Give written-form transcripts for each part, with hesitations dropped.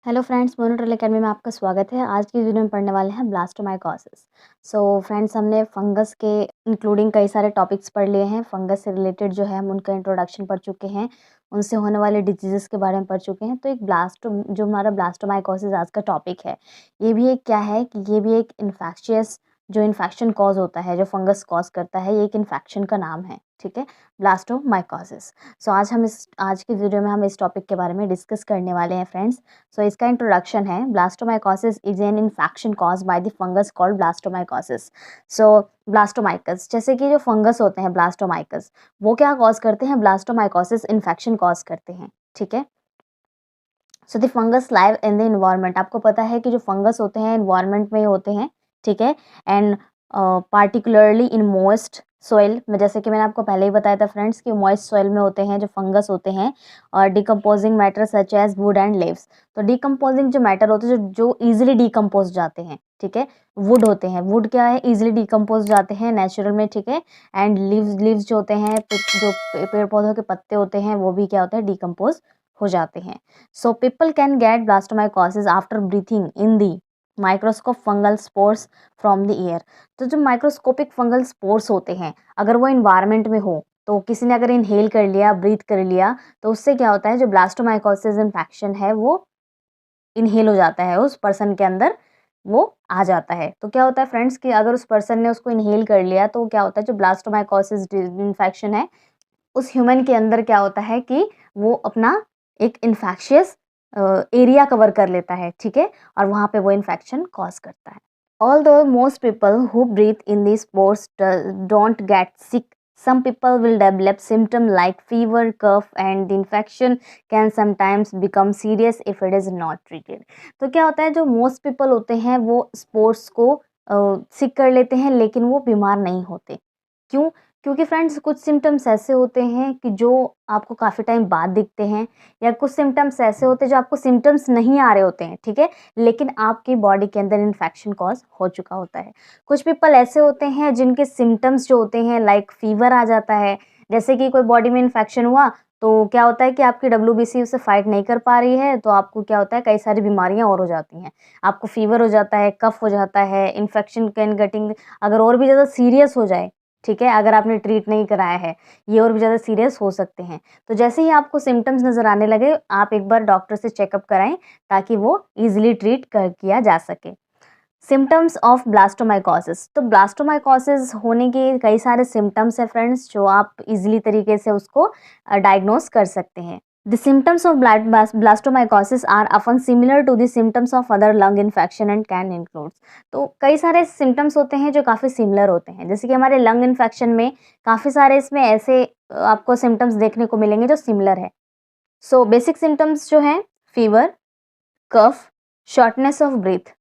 Hello friends, मोनोट्रिल academy में आपका स्वागत है। आज की वीडियो में पढ़ने वाले हैं ब्लास्टोमाइकोसिस। सो फ्रेंड्स, हमने फंगस के इंक्लूडिंग कई सारे टॉपिक्स पढ़ लिए हैं। फंगस से रिलेटेड जो है हम उनका इंट्रोडक्शन पढ़ चुके हैं, उनसे होने वाले डिजीज़ेस के बारे में पढ़ चुके हैं। तो एक जो हमारा ब्लास्टोमाइकोसिस आज का टॉपिक है, ये भी एक क्या है कि ये भी एक इन्फेक्शियस जो इन्फेक्शन कॉज होता है, जो फंगस कॉज करता है, ये एक इन्फेक्शन का नाम है, ठीक है, ब्लास्टोमाइकोसिस। सो आज की वीडियो में हम इस टॉपिक के बारे में डिस्कस करने वाले हैं फ्रेंड्स। सो इसका इंट्रोडक्शन है, blastomycosis is an infection caused by the fungus called blastomycosis. So blastomyces, जैसे कि जो फंगस होते हैं ब्लास्टोमाइकस, वो क्या कॉज करते हैं? ब्लास्टोमाइकोसिस इन्फेक्शन कॉज करते हैं, ठीक है। So the fungus live in the environment, आपको पता है कि जो फंगस होते हैं इन्वायरमेंट में ही होते हैं, ठीक है। And particularly in moist soil में, जैसे कि मैंने आपको पहले ही बताया था फ्रेंड्स कि मॉइस्ट सॉइल में होते हैं जो फंगस होते हैं, और decomposing matter such as wood and leaves. तो डिकम्पोजिंग जो मैटर होते हैं जो इजीली डिकम्पोज जाते हैं, ठीक है, वुड होते हैं। वुड क्या है? इजीली डिकम्पोज जाते हैं नेचुरल में, ठीक है। एंड लीव्स जो होते हैं, जो पेड़ पौधों के पत्ते होते हैं, वो भी क्या होते हैं? डिकम्पोज हो जाते हैं। So people can get blastomycosis after breathing in the microscope fungal spores from the air. तो जो माइक्रोस्कोपिक फंगल स्पोर्स होते हैं, अगर वो इन्वायरमेंट में हो, तो किसी ने अगर इनहेल कर लिया, ब्रीथ कर लिया, तो उससे क्या होता है, जो ब्लास्टोमाइकोसिस इन्फेक्शन है वो इनहेल हो जाता है, उस पर्सन के अंदर वो आ जाता है। तो क्या होता है फ्रेंड्स कि अगर उस पर्सन ने उसको इनहेल कर लिया, तो क्या होता है, जो ब्लास्टोमाइकोसिस इन्फेक्शन है, उस ह्यूमन के अंदर क्या होता है कि वो अपना एक इन्फेक्शियस एरिया कवर कर लेता है, ठीक है, और वहाँ पे वो इन्फेक्शन कॉज करता है। Although most people who breathe in these spores don't get sick, some people will develop symptoms like fever, cough, and the infection can sometimes become serious if it is not treated. तो क्या होता है, जो most people होते हैं वो sports को सिक कर लेते हैं, लेकिन वो बीमार नहीं होते। क्यों? क्योंकि फ्रेंड्स कुछ सिम्टम्स ऐसे होते हैं कि जो आपको काफ़ी टाइम बाद दिखते हैं, या कुछ सिम्टम्स ऐसे होते हैं जो आपको सिम्टम्स नहीं आ रहे होते हैं, ठीक है, लेकिन आपकी बॉडी के अंदर इन्फेक्शन कॉज हो चुका होता है। कुछ पीपल ऐसे होते हैं जिनके सिम्टम्स जो होते हैं लाइक फीवर आ जाता है, जैसे कि कोई बॉडी में इन्फेक्शन हुआ, तो क्या होता है कि आपकी डब्ल्यूबीसी उससे फाइट नहीं कर पा रही है, तो आपको क्या होता है, कई सारी बीमारियां और हो जाती हैं। आपको फीवर हो जाता है, कफ हो जाता है, इन्फेक्शन कैन गेटिंग, अगर और भी ज़्यादा सीरियस हो जाए, ठीक है, अगर आपने ट्रीट नहीं कराया है, ये और भी ज़्यादा सीरियस हो सकते हैं। तो जैसे ही आपको सिम्टम्स नज़र आने लगे, आप एक बार डॉक्टर से चेकअप कराएं, ताकि वो ईज़िली ट्रीट कर किया जा सके। सिम्पटम्स ऑफ ब्लास्टोमाइकोसिस, तो ब्लास्टोमाइकोसिस होने के कई सारे सिम्टम्स हैं फ्रेंड्स, जो आप इजीली तरीके से उसको डायग्नोस कर सकते हैं। The symptoms of blastomycosis are often similar to the symptoms of other lung infection and can include. तो कई सारे सिम्टम्स होते हैं जो काफ़ी सिमिलर होते हैं, जैसे कि हमारे लंग इन्फेक्शन में काफ़ी सारे इसमें ऐसे आपको सिम्टम्स देखने को मिलेंगे जो सिमिलर है। सो बेसिक सिम्टम्स जो हैं, fever, cough, shortness of breath,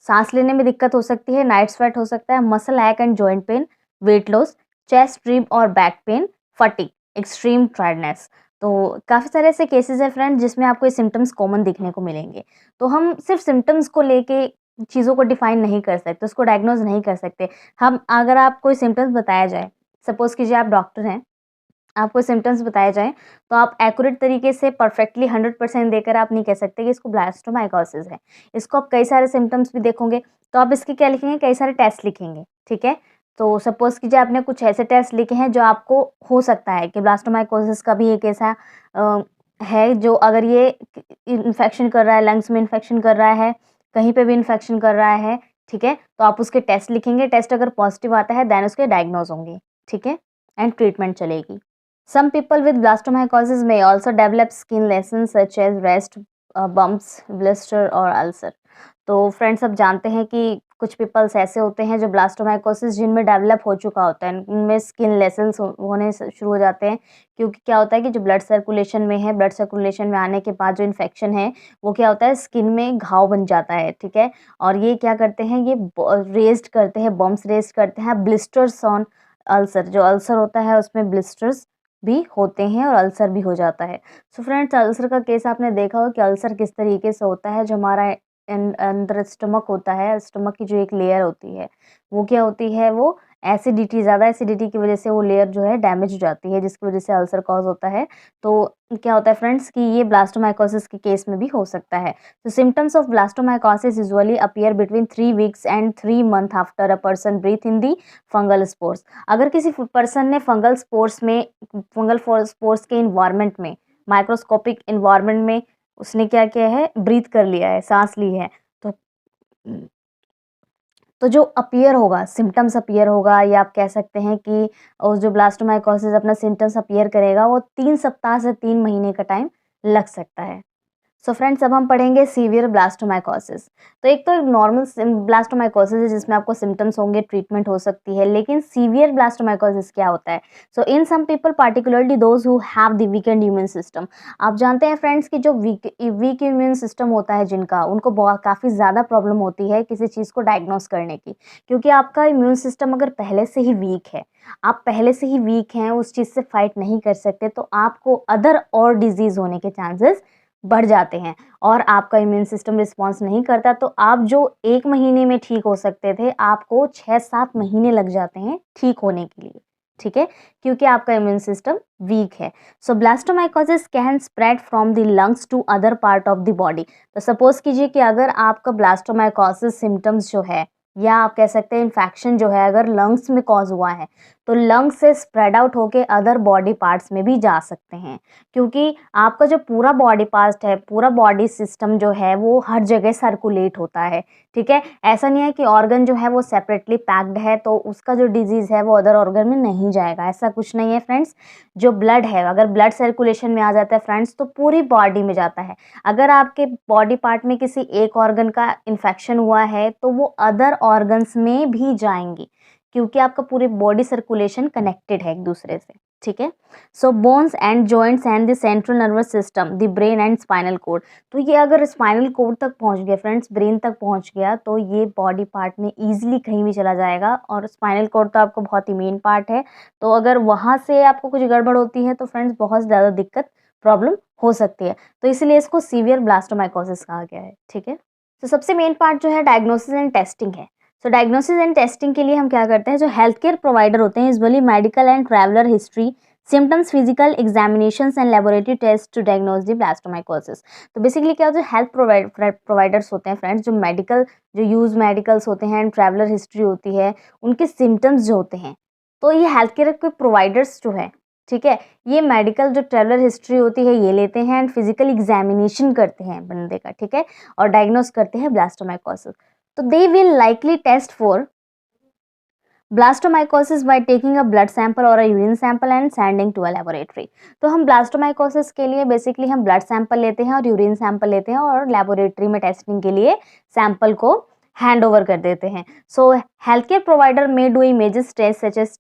सांस लेने में दिक्कत हो सकती है, नाइट स्वेट हो सकता है, muscle ache and joint pain, weight loss, chest, rib और back pain, fatigue, extreme tiredness. तो काफ़ी सारे ऐसे केसेस हैं फ्रेंड जिसमें आपको ये सिम्टम्स कॉमन दिखने को मिलेंगे। तो हम सिर्फ सिम्टम्स को लेके चीज़ों को डिफाइन नहीं कर सकते, उसको डायग्नोज नहीं कर सकते। हम अगर आप कोई सिम्टम्स बताया जाए, सपोज कीजिए आप डॉक्टर हैं, आपको सिम्पटम्स बताए जाएँ, तो आप एक्यूरेट तरीके से परफेक्टली 100% देकर आप नहीं कह सकते कि इसको ब्लास्टोमाइकोसिस है। इसको आप कई सारे सिम्पटम्स भी देखोगे, तो आप इसके क्या लिखेंगे, कई सारे टेस्ट लिखेंगे, ठीक है? तो सपोज़ कीजिए आपने कुछ ऐसे टेस्ट लिखे हैं जो आपको हो सकता है कि ब्लास्टोमाइकोसिस का भी एक ऐसा है, जो अगर ये इन्फेक्शन कर रहा है, लंग्स में इन्फेक्शन कर रहा है, कहीं पे भी इन्फेक्शन कर रहा है, ठीक है? तो आप उसके टेस्ट लिखेंगे, टेस्ट अगर पॉजिटिव आता है देन उसके डायग्नोज़ होंगे, ठीक है? एंड ट्रीटमेंट चलेगी। Some people with blastomycosis may also develop skin lesions such as rash, bumps, blister और अल्सर। तो फ्रेंड्स, अब जानते हैं कि कुछ पीपल्स ऐसे होते हैं जो ब्लास्टोमाइकोसिस जिनमें डेवलप हो चुका होता है, इनमें स्किन लेशंस होने शुरू हो जाते हैं, क्योंकि क्या होता है कि जो ब्लड सर्कुलेशन में है, ब्लड सर्कुलेशन में आने के बाद जो इन्फेक्शन है, वो क्या होता है, स्किन में घाव बन जाता है, ठीक है। और ये क्या करते हैं, ये रेज्ड करते हैं, बम्प्स रेज्ड करते हैं, ब्लिस्टर्स ऑन अल्सर, जो अल्सर होता है उसमें ब्लिस्टर्स भी होते हैं और अल्सर भी हो जाता है। सो फ्रेंड्स, अल्सर का केस आपने देखा हो कि अल्सर किस तरीके से होता है, जो हमारा अंदर स्टमक होता है, स्टमक की जो एक लेयर होती है, वो क्या होती है, वो एसिडिटी, ज़्यादा एसिडिटी की वजह से वो लेयर जो है डैमेज हो जाती है, जिसकी वजह से अल्सर कॉज़ होता है। तो क्या होता है फ्रेंड्स कि ये ब्लास्टोमाइकोसिस के केस में भी हो सकता है। तो symptoms of blastomycosis usually appear between 3 weeks and 3 month after a person breathe in the fungal spores. अगर किसी पर्सन ने फंगल स्पोर्स के इन्वायरमेंट में, माइक्रोस्कोपिक इन्वायरमेंट में उसने क्या किया है, ब्रीथ कर लिया है, सांस ली है, तो जो अपीयर होगा, सिम्पटम्स अपीयर होगा, या आप कह सकते हैं कि जो ब्लास्टोमाइकोसिस अपना सिम्पटम्स अपीयर करेगा, वो 3 सप्ताह से 3 महीने का टाइम लग सकता है। सो फ्रेंड्स, अब हम पढ़ेंगे सीवियर ब्लास्टोमाइकोसिस। तो एक तो नॉर्मल ब्लास्टोमाइकोसिस है जिसमें आपको सिम्टम्स होंगे, ट्रीटमेंट हो सकती है, लेकिन सीवियर ब्लास्टोमाइकोसिस क्या होता है? So in some people, particularly those who have the weakened immune system. आप जानते हैं फ्रेंड्स कि जो वीक इम्यून सिस्टम होता है जिनका, उनको बहुत काफ़ी ज़्यादा प्रॉब्लम होती है किसी चीज़ को डायग्नोस करने की, क्योंकि आपका इम्यून सिस्टम अगर पहले से ही वीक है, आप पहले से ही वीक हैं, उस चीज़ से फाइट नहीं कर सकते, तो आपको अदर और डिजीज़ होने के चांसेस बढ़ जाते हैं, और आपका इम्यून सिस्टम रिस्पॉन्स नहीं करता, तो आप जो 1 महीने में ठीक हो सकते थे, आपको 6-7 महीने लग जाते हैं ठीक होने के लिए, ठीक है? क्योंकि आपका इम्यून सिस्टम वीक है। So blastomycosis can spread from the lungs to other part of the body. तो सपोज कीजिए कि अगर आपका ब्लास्टोमाइकोसिस सिम्टम्स जो है, या आप कह सकते हैं इन्फेक्शन जो है, अगर लंग्स में कॉज हुआ है, तो लंग्स से स्प्रेड आउट होके अदर बॉडी पार्ट्स में भी जा सकते हैं, क्योंकि आपका जो पूरा बॉडी पार्ट है, पूरा बॉडी सिस्टम जो है, वो हर जगह सर्कुलेट होता है, ठीक है? ऐसा नहीं है कि ऑर्गन जो है वो सेपरेटली पैक्ड है, तो उसका जो डिजीज़ है वो अदर ऑर्गन में नहीं जाएगा, ऐसा कुछ नहीं है फ्रेंड्स। जो ब्लड है, अगर ब्लड सर्कुलेशन में आ जाता है फ्रेंड्स, तो पूरी बॉडी में जाता है। अगर आपके बॉडी पार्ट में किसी एक ऑर्गन का इन्फेक्शन हुआ है, तो वो अदर ऑर्गन्स में भी जाएंगी, क्योंकि आपका पूरी बॉडी सर्कुलेशन कनेक्टेड है एक दूसरे से, ठीक है? So bones and joints and the central nervous system, the brain and spinal cord. तो ये अगर स्पाइनल कोड तक पहुंच गया फ्रेंड्स, ब्रेन तक पहुंच गया, तो ये बॉडी पार्ट में ईजिली कहीं भी चला जाएगा, और स्पाइनल कोड तो आपको बहुत ही मेन पार्ट है, तो अगर वहाँ से आपको कुछ गड़बड़ होती है, तो फ्रेंड्स बहुत ज़्यादा दिक्कत, प्रॉब्लम हो सकती है। तो इसलिए इसको सीवियर ब्लास्टोमाइकोसिस कहा गया है, ठीक है? तो सबसे मेन पार्ट जो है डायग्नोसिस एंड टेस्टिंग है। सो डायग्नोसिस एंड टेस्टिंग के लिए हम क्या करते हैं, जो हेल्थ केयर प्रोवाइडर होते हैं, usually medical and traveller history, symptoms, physical examinations and laboratory test to diagnose the blastomycosis. तो बेसिकली क्या होता है, हेल्थ प्रोवाइडर्स होते हैं फ्रेंड्स, जो यूज मेडिकल्स होते हैं, एंड ट्रैवलर हिस्ट्री होती है, उनके सिम्टम्स जो होते हैं, तो ये हेल्थ केयर के प्रोवाइडर्स जो है, ठीक है, ये मेडिकल जो ट्रैवलर हिस्ट्री होती है ये लेते हैं, एंड फिजिकल एग्जामिनेशन करते हैं बंदे का, ठीक है, और डायग्नोस करते हैं ब्लास्टोमाइकोसिस। तो they will likely test for blastomycosis by taking a blood sample और a urine sample and sending to a laboratory. तो हम ब्लास्टोमाइकोसिस के लिए बेसिकली हम ब्लड सैंपल लेते हैं और यूरिन सैंपल लेते हैं, और लेबोरेटरी में टेस्टिंग के लिए सैंपल को हैंड ओवर कर देते हैं। So health care provider may do images test such as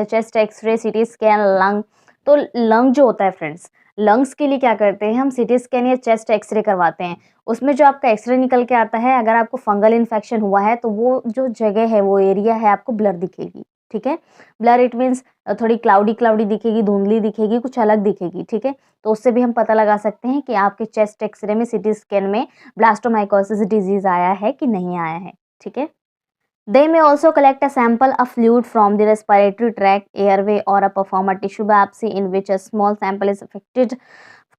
chest x-ray, CT scan, lung. तो लंग जो होता है फ्रेंड्स, लंग्स के लिए क्या करते हैं, हम सीटी स्कैन या चेस्ट एक्सरे करवाते हैं। उसमें जो आपका एक्सरे निकल के आता है, अगर आपको फंगल इन्फेक्शन हुआ है, तो वो जो जगह है, वो एरिया है, आपको ब्लर दिखेगी, ठीक है? ब्लर इट मीन्स थोड़ी क्लाउडी क्लाउडी दिखेगी, धुंधली दिखेगी, कुछ अलग दिखेगी, ठीक है? तो उससे भी हम पता लगा सकते हैं कि आपके चेस्ट एक्सरे में, सीटी स्कैन में ब्लास्टोमाइकोसिस डिजीज आया है कि नहीं आया है, ठीक है? They may also collect a sample of fluid from the respiratory tract, airway, or perform a tissue biopsy in which a small sample is affected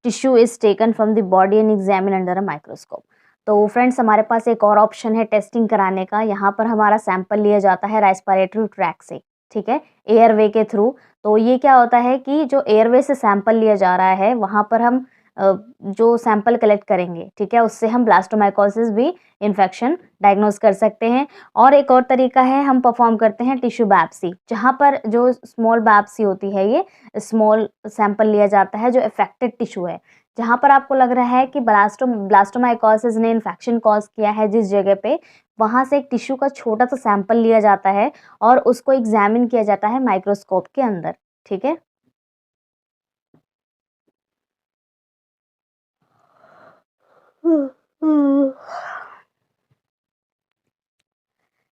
tissue is taken from the body and examined under a microscope। तो friends, हमारे पास एक और option है testing कराने का। यहाँ पर हमारा सैंपल लिया जाता है रेस्पिरेटरी ट्रैक से, ठीक है, एयरवे के थ्रू। तो ये क्या होता है कि जो एयरवे से सैंपल लिया जा रहा है, वहाँ पर हम जो सैंपल कलेक्ट करेंगे, ठीक है, उससे हम ब्लास्टोमाइकोसिस भी इन्फेक्शन डायग्नोस कर सकते हैं। और एक और तरीका है, हम परफॉर्म करते हैं टिश्यू बायोप्सी, जहाँ पर जो स्मॉल बायोप्सी होती है, ये स्मॉल सैंपल लिया जाता है जो अफेक्टेड टिश्यू है, जहाँ पर आपको लग रहा है कि ब्लास्टोमाइकोसिस ने इन्फेक्शन कॉज किया है जिस जगह पे, वहाँ से एक टिश्यू का छोटा सा सैंपल लिया जाता है और उसको एग्जामिन किया जाता है माइक्रोस्कोप के अंदर, ठीक है।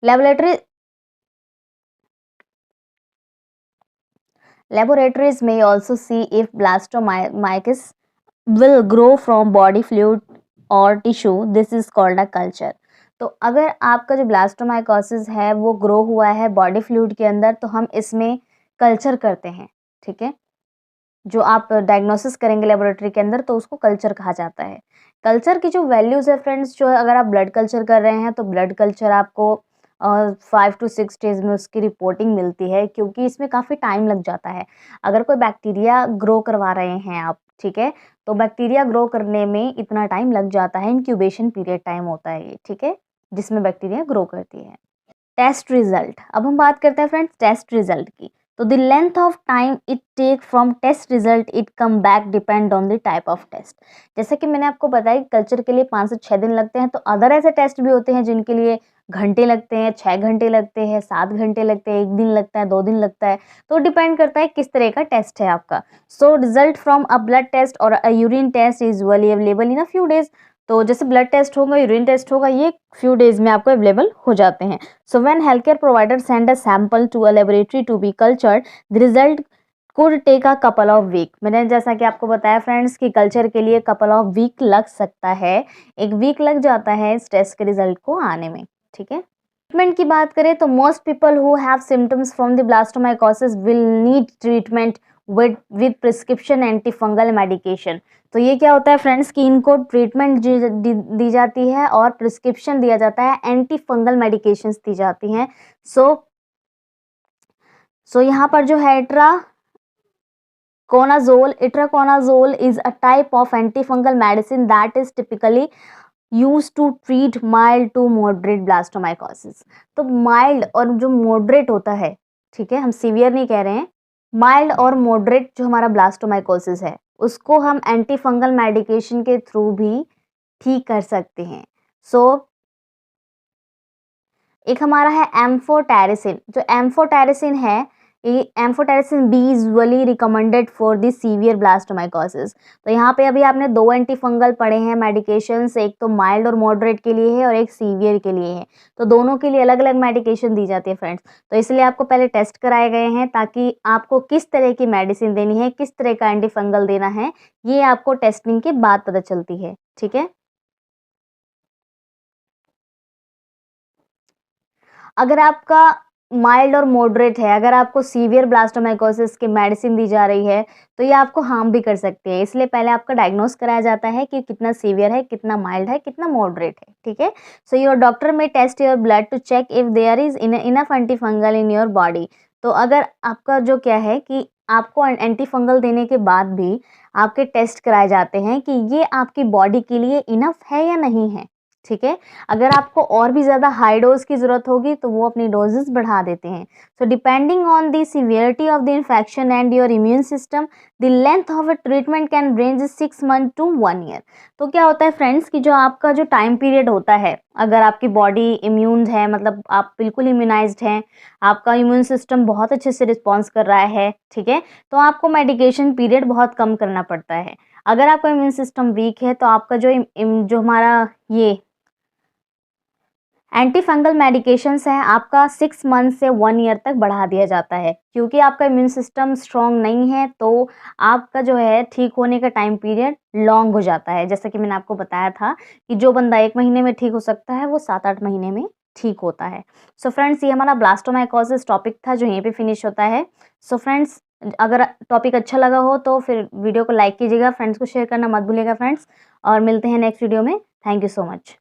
Laboratory Laboratories may also see if blastomyces will grow from body fluid or tissue. This is called a culture. तो अगर आपका जो ब्लास्टोमाइकोसिस है वो ग्रो हुआ है बॉडी फ्लूइड के अंदर, तो हम इसमें कल्चर करते हैं, ठीक है? जो आप डायग्नोसिस करेंगे लेबोरेटरी के अंदर तो उसको कल्चर कहा जाता है। कल्चर की जो वैल्यूज़ है फ्रेंड्स, जो अगर आप ब्लड कल्चर कर रहे हैं तो ब्लड कल्चर आपको 5 टू 6 डेज़ में उसकी रिपोर्टिंग मिलती है, क्योंकि इसमें काफ़ी टाइम लग जाता है। अगर कोई बैक्टीरिया ग्रो करवा रहे हैं आप, ठीक है? तो बैक्टीरिया ग्रो करने में इतना टाइम लग जाता है, इंक्यूबेशन पीरियड टाइम होता है ये, ठीक है? जिसमें बैक्टीरिया ग्रो करती है। टेस्ट रिजल्ट, अब हम बात करते हैं फ्रेंड्स टेस्ट रिजल्ट की। तो the length of time it take from test result it come back depend on the type of test. जैसे कि मैंने आपको बताया कि कल्चर के लिए 5 से 6 दिन लगते हैं, तो अदर ऐसे टेस्ट भी होते हैं जिनके लिए घंटे लगते हैं, 6 घंटे लगते हैं, 7 घंटे लगते हैं, 1 दिन लगता है, 2 दिन लगता है। तो डिपेंड करता है किस तरह का टेस्ट है आपका। So result from a blood test और a urine test is usually available in a few days. तो जैसे ब्लड टेस्ट होगा, यूरिन टेस्ट होगा, ये फ्यू डेज में आपको अवेलेबल हो जाते हैं। So when healthcare provider send a sample to a laboratory to be cultured, the result could take a couple of week। मैंने जैसा कि आपको बताया फ्रेंड्स कि कल्चर के लिए कपल ऑफ वीक लग सकता है, 1 वीक लग जाता है इस टेस्ट के रिजल्ट को आने में, ठीक है? ट्रीटमेंट की बात करें तो most people who have symptoms from the blastomycosis will need treatment with prescription anti fungal medication. तो ये क्या होता है फ्रेंड्स कि इनको ट्रीटमेंट दी जाती है और प्रिस्क्रिप्शन दिया जाता है, एंटी फंगल मेडिकेशंस दी जाती हैं। सो यहाँ पर जो है itraconazole is a type of anti fungal medicine that is typically use to treat mild to moderate blastomycosis. तो माइल्ड और जो मॉडरेट होता है, ठीक है, हम सीवियर नहीं कह रहे हैं, माइल्ड और मॉडरेट जो हमारा ब्लास्टोमाइकोसिस है उसको हम एंटी फंगल मेडिकेशन के थ्रू भी ठीक कर सकते हैं। सो एक हमारा है एम्फोटेरिसिन। जो एम्फोटेरिसिन है, ये amphotericin B usually recommended for the severe blastomycosis. तो यहाँ पे अभी आपने 2 एंटी फंगल पढ़े हैं मेडिकेशंस, एक तो माइल्ड और मॉडरेट के लिए है और एक सीवियर के लिए है। तो दोनों के लिए अलग अलग मेडिकेशन दी जाती है फ्रेंड्स। तो इसलिए आपको पहले टेस्ट कराए गए हैं ताकि आपको किस तरह की मेडिसिन देनी है, किस तरह का एंटी फंगल देना है, ये आपको टेस्टिंग के बाद पता चलती है, ठीक है? अगर आपका माइल्ड और मॉडरेट है, अगर आपको सीवियर ब्लास्टोमाइकोसिस की मेडिसिन दी जा रही है, तो ये आपको हार्म भी कर सकती है। इसलिए पहले आपका डायग्नोस कराया जाता है कि कितना सीवियर है, कितना माइल्ड है, कितना मॉडरेट है, ठीक है? So your doctor may test your blood to check if there is enough anti fungal in your body. तो अगर आपका जो क्या है कि आपको एंटी फंगल देने के बाद भी आपके टेस्ट कराए जाते हैं कि ये आपकी बॉडी के लिए इनफ है या नहीं है, ठीक है? अगर आपको और भी ज़्यादा हाई डोज की ज़रूरत होगी तो वो अपनी डोजेस बढ़ा देते हैं। So depending on the severity of the infection and your immune system, the length of a treatment can range 6 month to 1 year. तो क्या होता है फ्रेंड्स कि जो आपका जो टाइम पीरियड होता है, अगर आपकी बॉडी इम्यून है, मतलब आप बिल्कुल इम्यूनाइज्ड हैं, आपका इम्यून सिस्टम बहुत अच्छे से रिस्पॉन्स कर रहा है, ठीक है, तो आपको मेडिकेशन पीरियड बहुत कम करना पड़ता है। अगर आपका इम्यून सिस्टम वीक है तो आपका जो हमारा ये एंटी फंगल मेडिकेशंस हैं आपका 6 मंथ से 1 ईयर तक बढ़ा दिया जाता है, क्योंकि आपका इम्यून सिस्टम स्ट्रॉन्ग नहीं है तो आपका जो है ठीक होने का टाइम पीरियड लॉन्ग हो जाता है। जैसा कि मैंने आपको बताया था कि जो बंदा 1 महीने में ठीक हो सकता है वो 7-8 महीने में ठीक होता है। सो फ्रेंड्स, ये हमारा ब्लास्टोमाइकोसिस टॉपिक था जो यहीं पे फिनिश होता है। सो फ्रेंड्स, अगर टॉपिक अच्छा लगा हो तो फिर वीडियो को लाइक कीजिएगा, फ्रेंड्स को शेयर करना मत भूलिएगा फ्रेंड्स, और मिलते हैं नेक्स्ट वीडियो में। Thank you so much.